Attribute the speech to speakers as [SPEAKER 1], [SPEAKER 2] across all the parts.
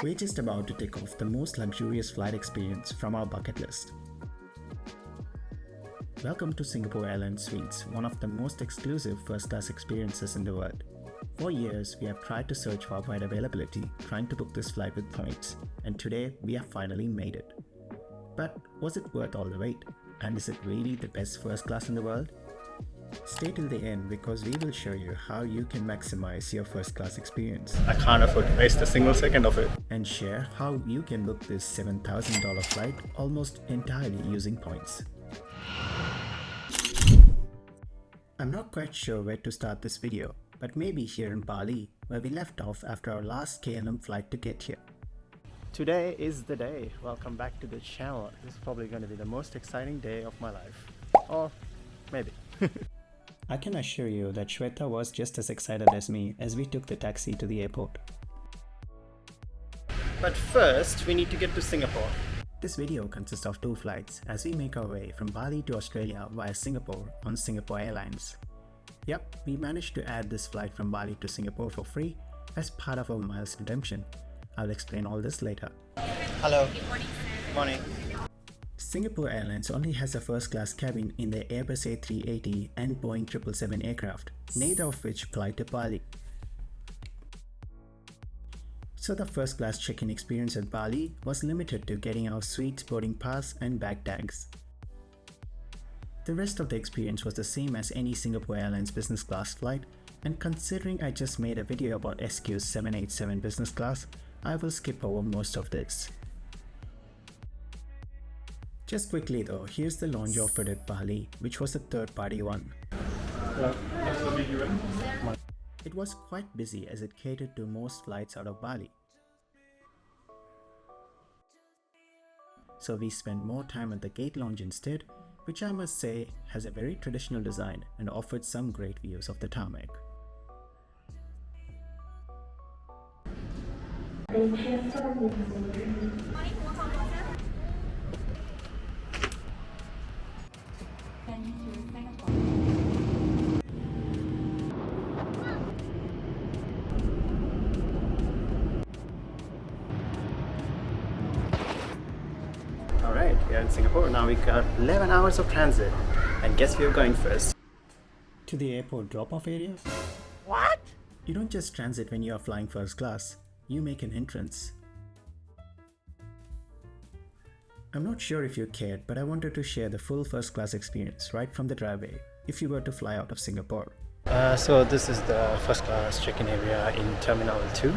[SPEAKER 1] We're just about to tick off the most luxurious flight experience from our bucket list. Welcome to Singapore Airlines Suites, one of the most exclusive first-class experiences in the world. For years, we have tried to search for wide availability, trying to book this flight with points, and today we have finally made it. But was it worth all the wait? And is it really the best first class in the world? Stay till the end because we will show you how you can maximize your first class experience.
[SPEAKER 2] I can't afford to waste a single second of it.
[SPEAKER 1] And share how you can book this $7,000 flight almost entirely using points. I'm not quite sure where to start this video, but maybe here in Bali, where we left off after our last KLM flight to get here.
[SPEAKER 2] Today is the day. Welcome back to the channel. This is probably going to be the most exciting day of my life. Or maybe.
[SPEAKER 1] I can assure you that Shweta was just as excited as me as we took the taxi to the airport.
[SPEAKER 2] But first, we need to get to Singapore.
[SPEAKER 1] This video consists of 2 flights as we make our way from Bali to Australia via Singapore on Singapore Airlines. Yep, we managed to add this flight from Bali to Singapore for free as part of our miles redemption. I'll explain all this later.
[SPEAKER 2] Hello. Good morning, sir. Good morning.
[SPEAKER 1] Singapore Airlines only has a first-class cabin in the Airbus A380 and Boeing 777 aircraft, neither of which fly to Bali. So the first-class check-in experience at Bali was limited to getting our suite boarding pass and bag tags. The rest of the experience was the same as any Singapore Airlines business class flight, and considering I just made a video about SQ's 787 business class, I will skip over most of this. Just quickly though, here's the lounge offered at Bali, which was a third-party one. It was quite busy as it catered to most flights out of Bali. So we spent more time at the gate lounge instead, which I must say has a very traditional design and offered some great views of the tarmac.
[SPEAKER 2] Alright, we are in Singapore. Now we got 11 hours of transit. And guess where we're going first?
[SPEAKER 1] To the airport drop-off areas?
[SPEAKER 2] What?
[SPEAKER 1] You don't just transit when you are flying first class, you make an entrance. I'm not sure if you cared, but I wanted to share the full first class experience right from the driveway if you were to fly out of Singapore.
[SPEAKER 2] So this is the first class check-in area in Terminal 2.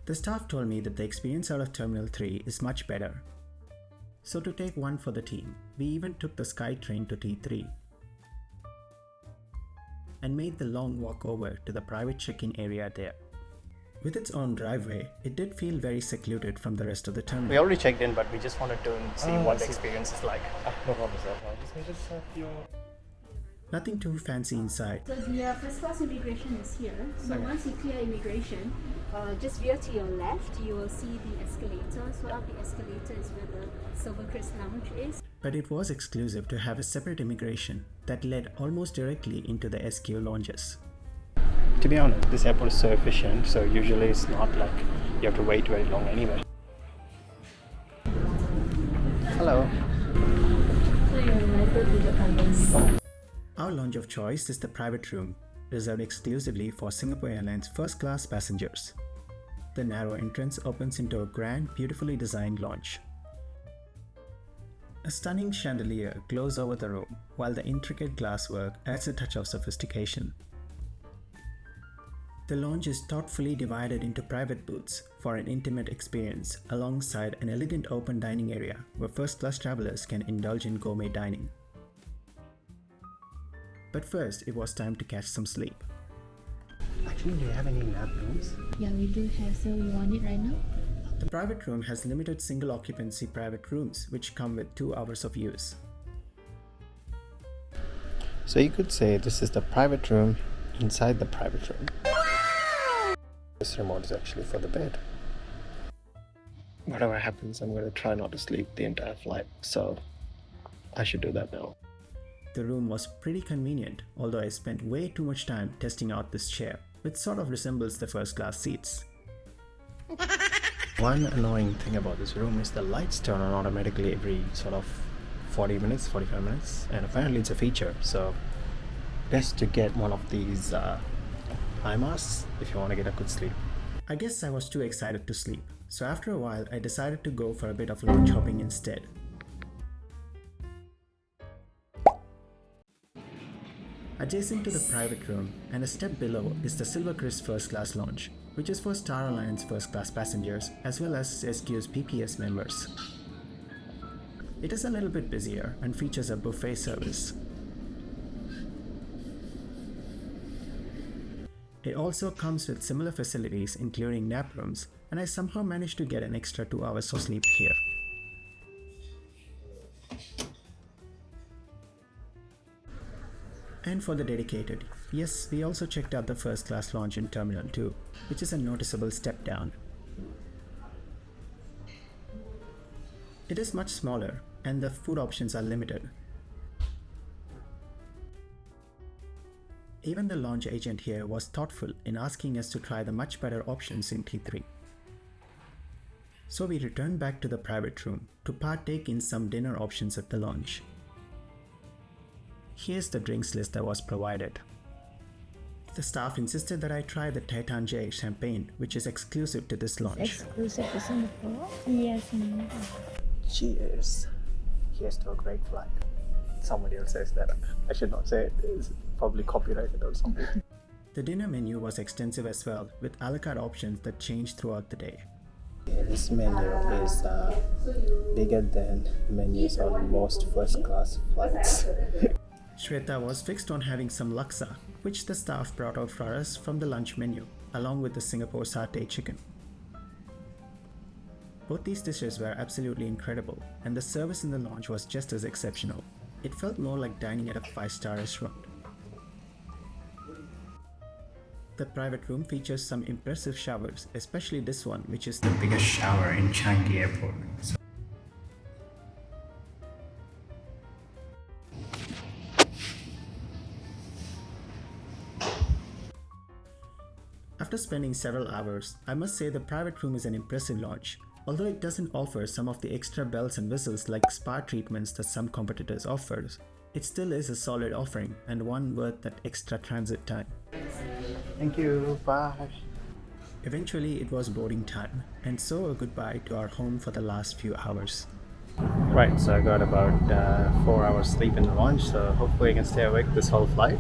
[SPEAKER 1] The staff told me that the experience out of Terminal 3 is much better. So to take one for the team, we even took the Sky train to T3 and made the long walk over to the private check-in area there. With its own driveway, it did feel very secluded from the rest of the terminal.
[SPEAKER 2] We already checked in, but we just wanted to see what the experience is like. No problem, sir. Just have your...
[SPEAKER 1] Nothing too fancy inside.
[SPEAKER 3] So the first class immigration is here. So once you clear immigration, just veer to your left, you will see the escalator. So up the escalator is where the Silver Crest Lounge is.
[SPEAKER 1] But it was exclusive to have a separate immigration that led almost directly into the SQ lounges.
[SPEAKER 2] To be honest, this airport is so efficient, so usually it's not like you have to wait very long anyway. Hello.
[SPEAKER 3] So you're invited to the cabin.
[SPEAKER 1] Our lounge of choice is the private room, reserved exclusively for Singapore Airlines first class passengers. The narrow entrance opens into a grand, beautifully designed lounge. A stunning chandelier glows over the room, while the intricate glasswork adds a touch of sophistication. The lounge is thoughtfully divided into private booths for an intimate experience, alongside an elegant open dining area where first-class travelers can indulge in gourmet dining. But first, it was time to catch some sleep.
[SPEAKER 2] Actually, do you have any nap rooms?
[SPEAKER 3] Yeah, we do have. So you want it right now?
[SPEAKER 1] The private room has limited single occupancy private rooms which come with 2 hours of use.
[SPEAKER 2] So you could say this is the private room inside the private room. This remote is actually for the bed. Whatever happens, I'm going to try not to sleep the entire flight, so I should do that now.
[SPEAKER 1] The room was pretty convenient, although I spent way too much time testing out this chair, which sort of resembles the first class seats.
[SPEAKER 2] One annoying thing about this room is the lights turn on automatically every sort of 40 minutes, 45 minutes, and apparently it's a feature, so best to get one of these eye masks if you want to get a good sleep.
[SPEAKER 1] I guess I was too excited to sleep, so after a while I decided to go for a bit of lounge hopping instead. Adjacent to the private room and a step below is the Silver Crest First Class Lounge, which is for Star Alliance First Class passengers as well as SQ's PPS members. It is a little bit busier and features a buffet service. It also comes with similar facilities including nap rooms, and I somehow managed to get an extra 2 hours of sleep here. And for the dedicated, yes, we also checked out the first class lounge in Terminal 2, which is a noticeable step down. It is much smaller and the food options are limited. Even the lounge agent here was thoughtful in asking us to try the much better options in T3. So we returned back to the private room to partake in some dinner options at the lounge. Here's the drinks list that was provided. The staff insisted that I try the Titan J champagne, which is exclusive to this lounge.
[SPEAKER 4] Exclusive to Singapore? Yes, ma'am.
[SPEAKER 2] Cheers. Here's to a great flight. Somebody else says that. I should not say it. It's probably copyrighted or something.
[SPEAKER 1] The dinner menu was extensive as well, with a la carte options that changed throughout the day.
[SPEAKER 2] This menu is bigger than menus on most first class flights.
[SPEAKER 1] Shweta was fixed on having some laksa, which the staff brought out for us from the lunch menu, along with the Singapore satay chicken. Both these dishes were absolutely incredible, and the service in the lounge was just as exceptional. It felt more like dining at a 5-star restaurant. The private room features some impressive showers, especially this one, which is the biggest shower in Changi Airport. After spending several hours, I must say the private room is an impressive lounge. Although it doesn't offer some of the extra bells and whistles like spa treatments that some competitors offer, it still is a solid offering and one worth that extra transit time.
[SPEAKER 2] Thank you. Bye.
[SPEAKER 1] Eventually it was boarding time, and so a goodbye to our home for the last few hours.
[SPEAKER 2] Right, so I got about 4 hours sleep in the lounge, so hopefully I can stay awake this whole flight.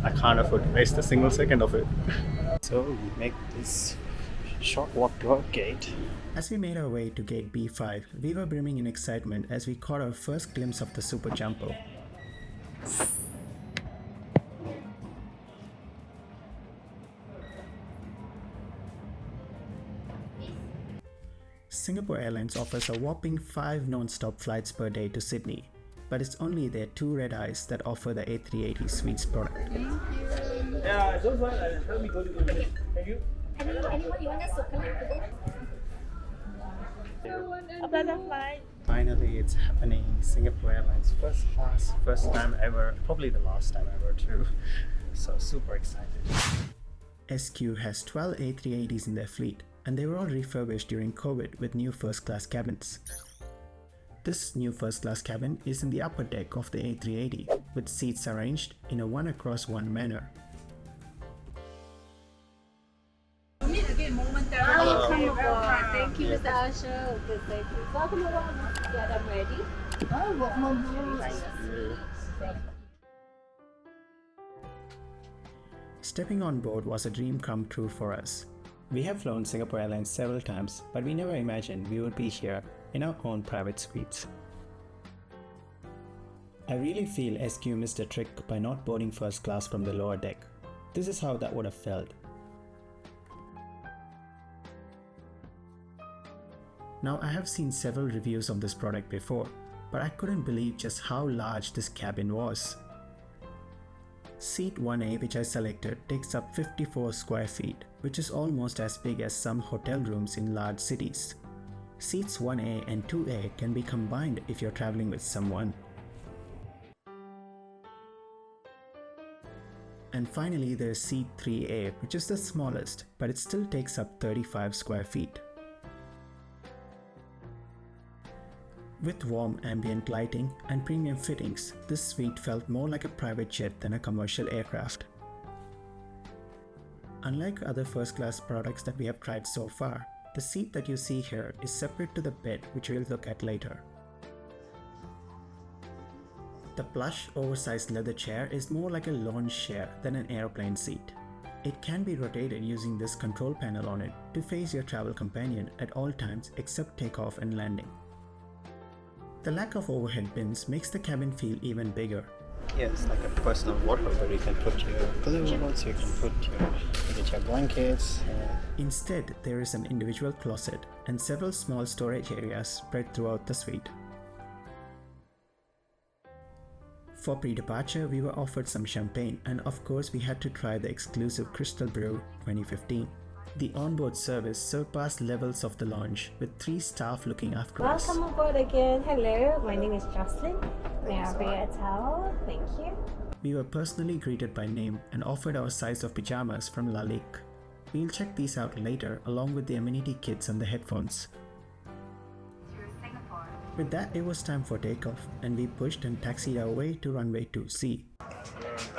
[SPEAKER 2] I can't afford to waste a single second of it. So we make this short walk to our gate.
[SPEAKER 1] As we made our way to gate B5, we were brimming in excitement as we caught our first glimpse of the Super Jumbo. Singapore Airlines offers a whopping 5 non-stop flights per day to Sydney, but it's only their 2 red-eyes that offer the A380 Suites product.
[SPEAKER 5] Yeah, those ones, let me go to the Thank you.
[SPEAKER 3] Anyone you want us to collect today?
[SPEAKER 4] A butterfly.
[SPEAKER 2] Finally, it's happening. Singapore Airlines first class, first time ever, probably the last time ever too. So super excited.
[SPEAKER 1] SQ has 12 A380s in their fleet, and they were all refurbished during COVID with new first-class cabins. This new first-class cabin is in the upper deck of the A380, with seats arranged in a 1-across-1 manner.
[SPEAKER 3] Welcome aboard. Thank you, Mr. Asher. Good, thank you. Welcome aboard. Yeah, I'm ready.
[SPEAKER 1] Stepping on board was a dream come true for us. We have flown Singapore Airlines several times, but we never imagined we would be here in our own private suites. I really feel SQ missed a trick by not boarding first class from the lower deck. This is how that would have felt. Now, I have seen several reviews of this product before, but I couldn't believe just how large this cabin was. Seat 1A, which I selected, takes up 54 square feet, which is almost as big as some hotel rooms in large cities. Seats 1A and 2A can be combined if you're traveling with someone. And finally, there's seat 3A, which is the smallest, but it still takes up 35 square feet. With warm ambient lighting and premium fittings, this suite felt more like a private jet than a commercial aircraft. Unlike other first-class products that we have tried so far, the seat that you see here is separate to the bed, which we'll look at later. The plush, oversized leather chair is more like a lounge chair than an airplane seat. It can be rotated using this control panel on it to face your travel companion at all times except takeoff and landing. The lack of overhead bins makes the cabin feel even bigger.
[SPEAKER 2] Yeah, it's like a personal wardrobe where you can put your clothes, you can put your blankets.
[SPEAKER 1] Instead, there is an individual closet and several small storage areas spread throughout the suite. For pre-departure, we were offered some champagne, and of course we had to try the exclusive Crystal Brew 2015. The onboard service surpassed levels of the lounge, with 3 staff looking after us.
[SPEAKER 6] Welcome aboard again. Hello, my name is Jocelyn. May I have your towel? Thank you.
[SPEAKER 1] We were personally greeted by name and offered our size of pajamas from Lalik. We'll check these out later along with the amenity kits and the headphones. With that, it was time for takeoff, and we pushed and taxied our way to runway 2C.
[SPEAKER 5] A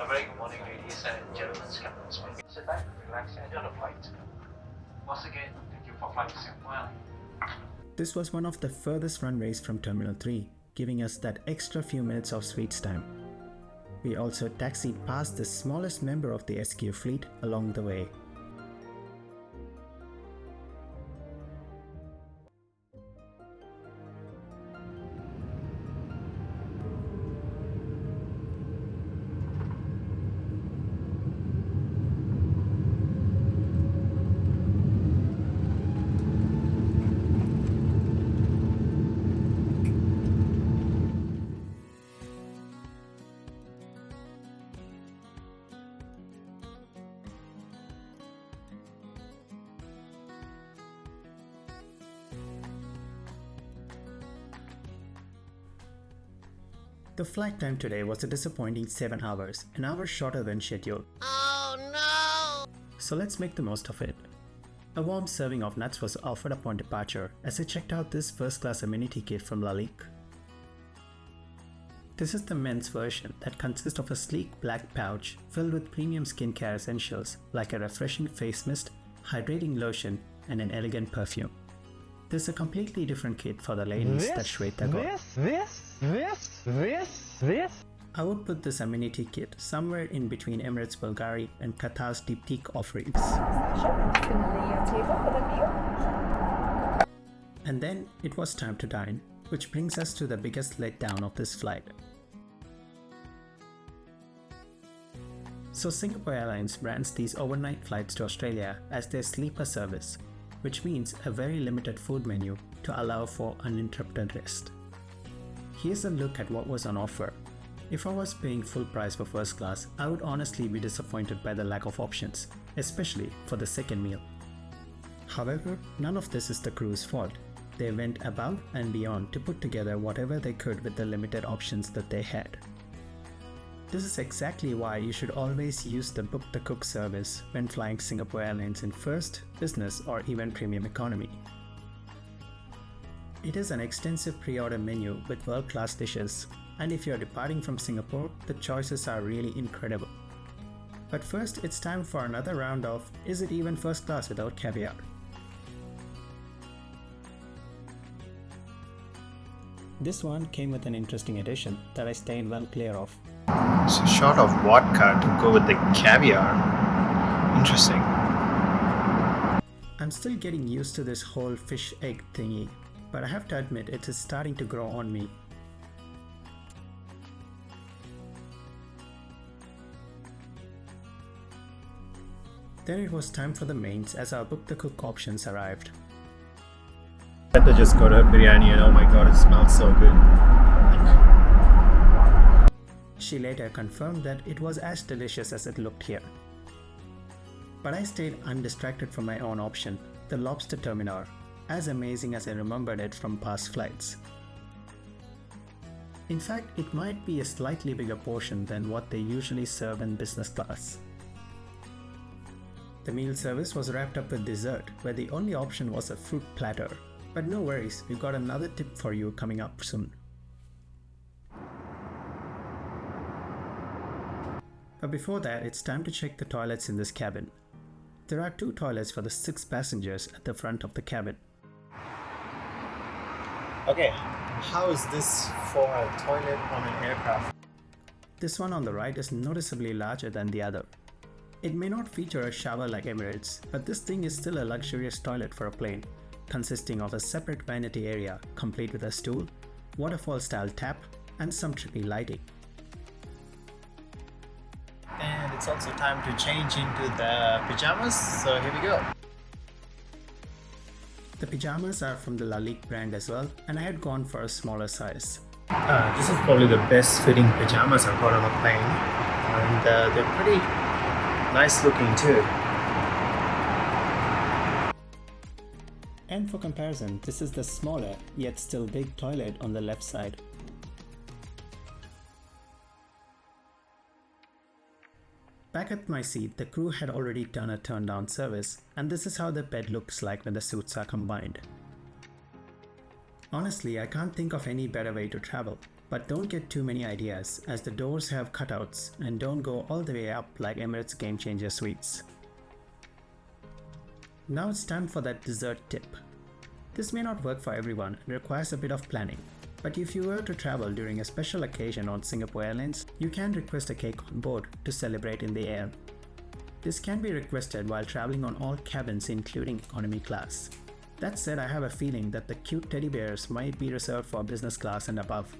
[SPEAKER 5] very good morning, ladies and gentlemen. Captain speaking. Sit back, relax, and enjoy the flight. Once again, thank you for flying Singapore Airlines.
[SPEAKER 1] This was one of the furthest runways from Terminal 3, giving us that extra few minutes of suites time. We also taxied past the smallest member of the SQ fleet along the way. The flight time today was a disappointing 7 hours, an hour shorter than scheduled. Oh no! So let's make the most of it. A warm serving of nuts was offered upon departure as I checked out this first-class amenity kit from Lalik. This is the men's version that consists of a sleek black pouch filled with premium skincare essentials like a refreshing face mist, hydrating lotion, and an elegant perfume. There's a completely different kit for the ladies that Shweta got.
[SPEAKER 5] This?
[SPEAKER 1] I would put this amenity kit somewhere in between Emirates Bulgari and Qatar's Diptyque offerings. And then it was time to dine, which brings us to the biggest letdown of this flight. So Singapore Airlines brands these overnight flights to Australia as their sleeper service, which means a very limited food menu to allow for uninterrupted rest. Here's a look at what was on offer. If I was paying full price for first class, I would honestly be disappointed by the lack of options, especially for the second meal. However, none of this is the crew's fault. They went above and beyond to put together whatever they could with the limited options that they had. This is exactly why you should always use the Book the Cook service when flying Singapore Airlines in first, business, or even premium economy. It is an extensive pre-order menu with world-class dishes, and if you're departing from Singapore, the choices are really incredible. But first, it's time for another round of Is It Even First Class Without Caviar? This one came with an interesting addition that I stayed well clear of.
[SPEAKER 2] So shot of vodka to go with the caviar. Interesting.
[SPEAKER 1] I'm still getting used to this whole fish egg thingy, but I have to admit it is starting to grow on me. Then it was time for the mains as our Book the Cook options arrived.
[SPEAKER 2] I had to just go to biryani and oh my god, it smells so good.
[SPEAKER 1] She later confirmed that it was as delicious as it looked here. But I stayed undistracted from my own option, the lobster thermidor, as amazing as I remembered it from past flights. In fact, it might be a slightly bigger portion than what they usually serve in business class. The meal service was wrapped up with dessert, where the only option was a fruit platter, But no worries, we've got another tip for you coming up soon. But before that, it's time to check the toilets in this cabin. There are 2 toilets for the 6 passengers at the front of the cabin.
[SPEAKER 2] Okay, how is this for a toilet on an aircraft?
[SPEAKER 1] This one on the right is noticeably larger than the other. It may not feature a shower like Emirates, but this thing is still a luxurious toilet for a plane, consisting of a separate vanity area complete with a stool, waterfall style tap, and some trippy lighting.
[SPEAKER 2] And it's also time to change into the pajamas, so here we go.
[SPEAKER 1] The pajamas are from the Lalique brand as well, and I had gone for a smaller size.
[SPEAKER 2] This is probably the best fitting pajamas I've got on a plane, and they're pretty nice looking too.
[SPEAKER 1] And for comparison, this is the smaller yet still big toilet on the left side. Back at my seat, the crew had already done a turn down service, and this is how the bed looks like when the suites are combined. Honestly, I can't think of any better way to travel, but don't get too many ideas as the doors have cutouts and don't go all the way up like Emirates Game Changer suites. Now it's time for that dessert tip. This may not work for everyone and requires a bit of planning, but if you were to travel during a special occasion on Singapore Airlines, you can request a cake on board to celebrate in the air. This can be requested while traveling on all cabins including economy class. That said, I have a feeling that the cute teddy bears might be reserved for business class and above.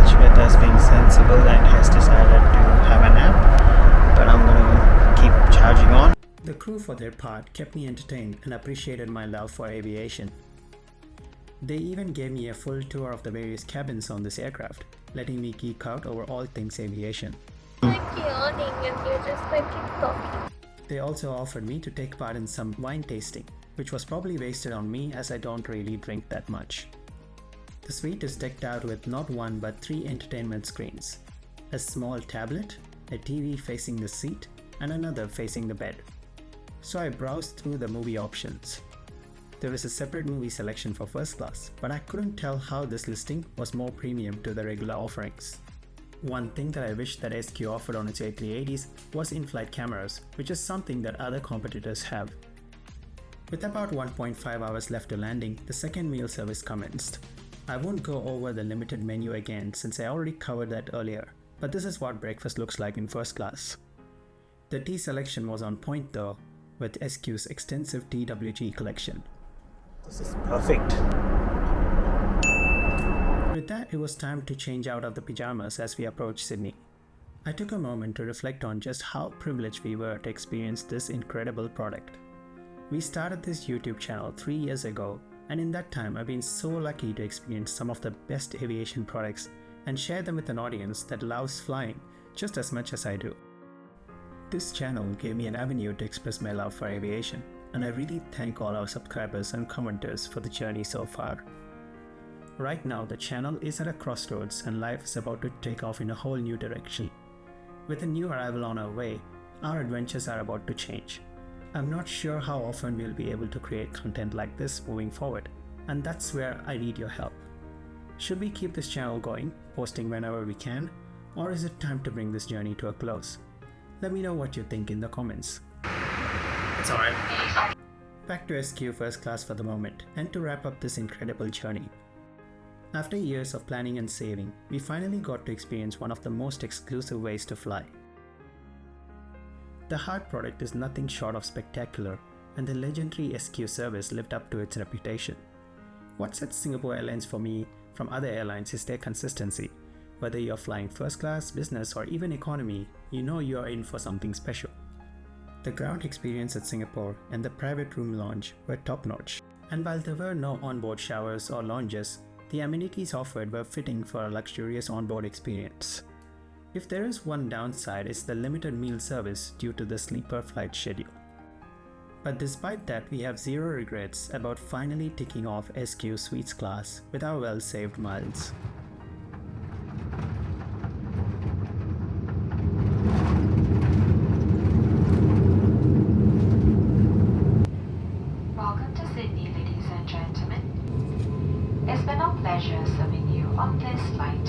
[SPEAKER 2] Shweta's being sensible and has decided to have a nap, but I'm gonna keep charging on.
[SPEAKER 1] The crew for their part kept me entertained and appreciated my love for aviation. They even gave me a full tour of the various cabins on this aircraft, letting me geek out over all things aviation. They also offered me to take part in some wine tasting, which was probably wasted on me as I don't really drink that much. The suite is decked out with not 1 but 3 entertainment screens, a small tablet, a TV facing the seat, and another facing the bed. So I browsed through the movie options. There is a separate movie selection for first class, but I couldn't tell how this listing was more premium to the regular offerings. One thing that I wish that SQ offered on its A380s was in-flight cameras, which is something that other competitors have. With about 1.5 hours left to landing, the second meal service commenced. I won't go over the limited menu again since I already covered that earlier, but this is what breakfast looks like in first class. The tea selection was on point though, with SQ's extensive TWG collection.
[SPEAKER 2] This is perfect.
[SPEAKER 1] With that, it was time to change out of the pajamas as we approached Sydney. I took a moment to reflect on just how privileged we were to experience this incredible product. We started this YouTube channel 3 years ago, and in that time I've been so lucky to experience some of the best aviation products and share them with an audience that loves flying just as much as I do. This channel gave me an avenue to express my love for aviation, and I really thank all our subscribers and commenters for the journey so far. Right now, the channel is at a crossroads and life is about to take off in a whole new direction. With a new arrival on our way, our adventures are about to change. I'm not sure how often we'll be able to create content like this moving forward, and that's where I need your help. Should we keep this channel going, posting whenever we can, or is it time to bring this journey to a close? Let me know what you think in the comments.
[SPEAKER 2] It's alright.
[SPEAKER 1] Back to SQ First Class for the moment, and to wrap up this incredible journey. After years of planning and saving, we finally got to experience one of the most exclusive ways to fly. The hard product is nothing short of spectacular, and the legendary SQ service lived up to its reputation. What sets Singapore Airlines for me from other airlines is their consistency. Whether you're flying first class, business, or even economy, you know you're in for something special. The ground experience at Singapore and the private room lounge were top-notch, and while there were no onboard showers or lounges, the amenities offered were fitting for a luxurious onboard experience. If there is one downside, it's the limited meal service due to the sleeper flight schedule. But despite that, we have zero regrets about finally ticking off SQ Suites class with our well-saved miles.
[SPEAKER 7] pleasure serving you on this flight.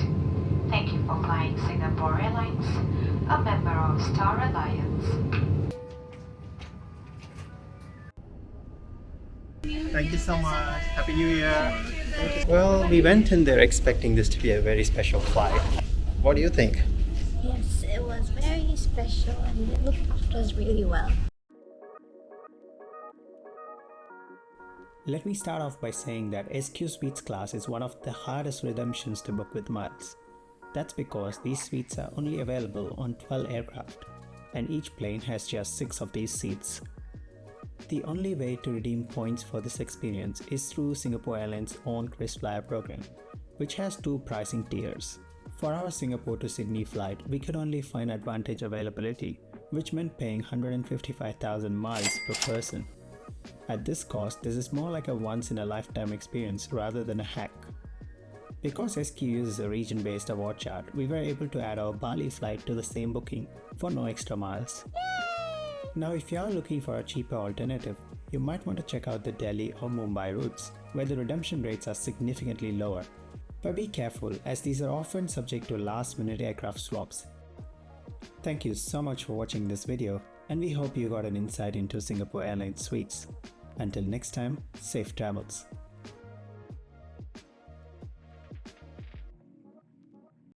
[SPEAKER 7] Thank you for flying Singapore Airlines, a member of Star Alliance.
[SPEAKER 2] Thank you so much. Happy New Year. Well, we went in there expecting this to be a very special flight. What do you think?
[SPEAKER 8] Yes, it was very special and it looked after us really well.
[SPEAKER 1] Let me start off by saying that SQ Suites class is one of the hardest redemptions to book with miles. That's because these suites are only available on 12 aircraft, and each plane has just 6 of these seats. The only way to redeem points for this experience is through Singapore Airlines' own KrisFlyer program, which has 2 pricing tiers. For our Singapore to Sydney flight, we could only find advantage availability, which meant paying 155,000 miles per person. At this cost, this is more like a once-in-a-lifetime experience rather than a hack. Because SQ uses a region-based award chart, we were able to add our Bali flight to the same booking for no extra miles. Now, if you are looking for a cheaper alternative, you might want to check out the Delhi or Mumbai routes, where the redemption rates are significantly lower. But be careful, as these are often subject to last-minute aircraft swaps. Thank you so much for watching this video, and we hope you got an insight into Singapore Airlines suites. Until next time, safe travels.